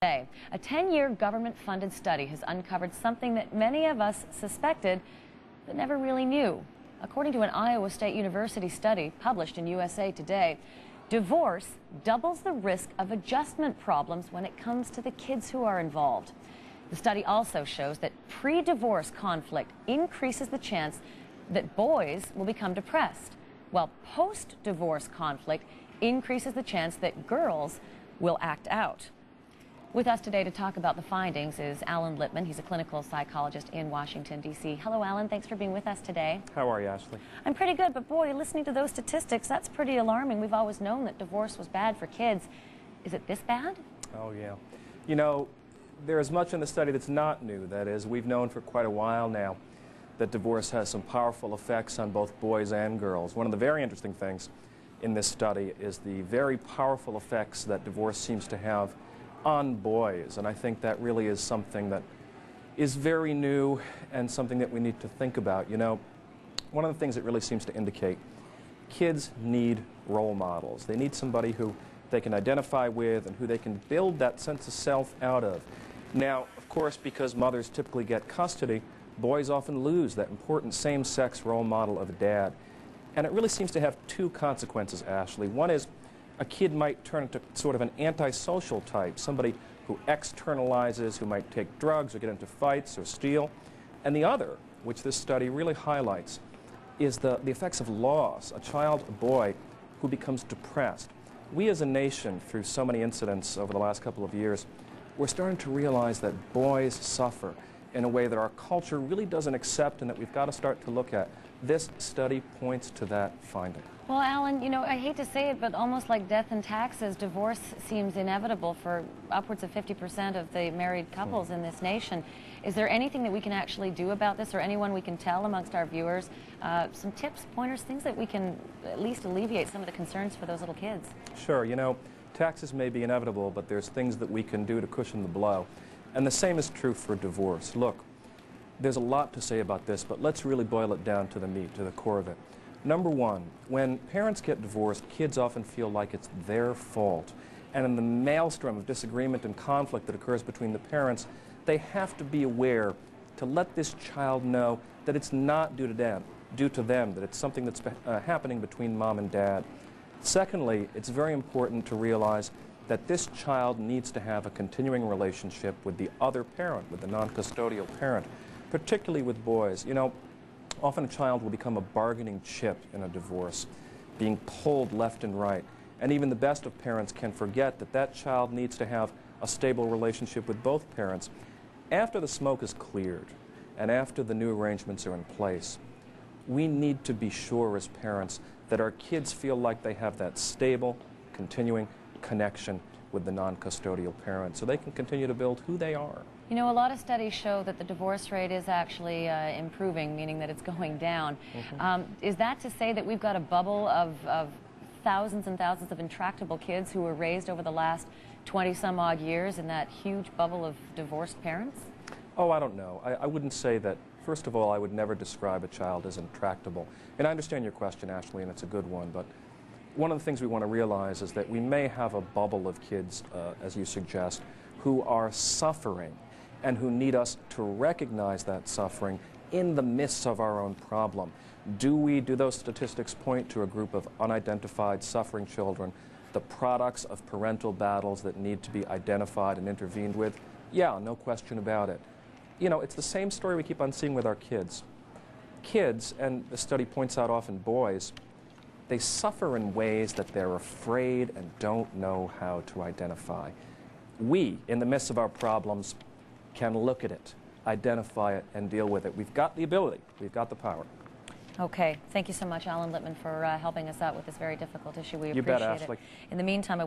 A 10-year government-funded study has uncovered something that many of us suspected but never really knew. According to an Iowa State University study published in USA Today, divorce doubles the risk of adjustment problems when it comes to the kids who are involved. The study also shows that pre-divorce conflict increases the chance that boys will become depressed, while post-divorce conflict increases the chance that girls will act out. With us today to talk about the findings is Alan Lipman. He's a clinical psychologist in Washington, D.C. Hello, Alan. Thanks for being with us today. How are you, Ashleigh? I'm pretty good, but boy, listening to those statistics, that's pretty alarming. We've always known that divorce was bad for kids. Is it this bad? Oh, yeah. You know, there is much in the study that's not new. That is, we've known for quite a while now that divorce has some powerful effects on both boys and girls. One of the very interesting things in this study is the very powerful effects that divorce seems to have on boys, and I think that really is something that is very new and something that we need to think about. You know, one of the things it really seems to indicate, kids need role models. They need somebody who they can identify with and who they can build that sense of self out of. Now, of course, because mothers typically get custody, boys often lose that important same-sex role model of a dad. And it really seems to have two consequences, Ashleigh. One is a kid might turn into sort of an antisocial type, somebody who externalizes, who might take drugs or get into fights or steal. And the other, which this study really highlights, is the effects of loss, a child, a boy, who becomes depressed. We as a nation, through so many incidents over the last couple of years, we're starting to realize that boys suffer in a way that our culture really doesn't accept and that we've got to start to look at. This study points to that finding. Well, Alan, you know, I hate to say it, but almost like death and taxes, divorce seems inevitable for upwards of 50% of the married couples in this nation. Is there anything that we can actually do about this, or anyone we can tell amongst our viewers, some tips, pointers, things that we can at least alleviate some of the concerns for those little kids? Sure. You know, taxes may be inevitable, but there's things that we can do to cushion the blow. And the same is true for divorce. Look, there's a lot to say about this, but let's really boil it down to the meat, to the core of it. Number one, when parents get divorced, kids often feel like it's their fault. And in the maelstrom of disagreement and conflict that occurs between the parents, they have to be aware to let this child know that it's not due to them, that it's something that's happening between mom and dad. Secondly, it's very important to realize that this child needs to have a continuing relationship with the other parent, with the non-custodial parent, particularly with boys. You know, often a child will become a bargaining chip in a divorce, being pulled left and right. And even the best of parents can forget that that child needs to have a stable relationship with both parents. After the smoke is cleared and after the new arrangements are in place, we need to be sure as parents that our kids feel like they have that stable, continuing connection with the non-custodial parent so they can continue to build who they are. You know, a lot of studies show that the divorce rate is actually improving, meaning that it's going down. Is that to say that we've got a bubble of thousands and thousands of intractable kids who were raised over the last 20-some-odd years in that huge bubble of divorced parents? Oh, I don't know. I wouldn't say that. First of all, I would never describe a child as intractable. And I understand your question, Ashleigh, and it's a good one, but one of the things we want to realize is that we may have a bubble of kids, as you suggest, who are suffering and who need us to recognize that suffering in the midst of our own problem. Do those statistics point to a group of unidentified suffering children, the products of parental battles that need to be identified and intervened with? Yeah, no question about it. You know, it's the same story we keep on seeing with our kids. Kids, and the study points out often boys, they suffer in ways that they're afraid and don't know how to identify. We, in the midst of our problems, can look at it, identify it, and deal with it. We've got the ability. We've got the power. Okay. Thank you so much, Alan Lipman, for helping us out with this very difficult issue. We appreciate You bet, Ashleigh. it. In the meantime,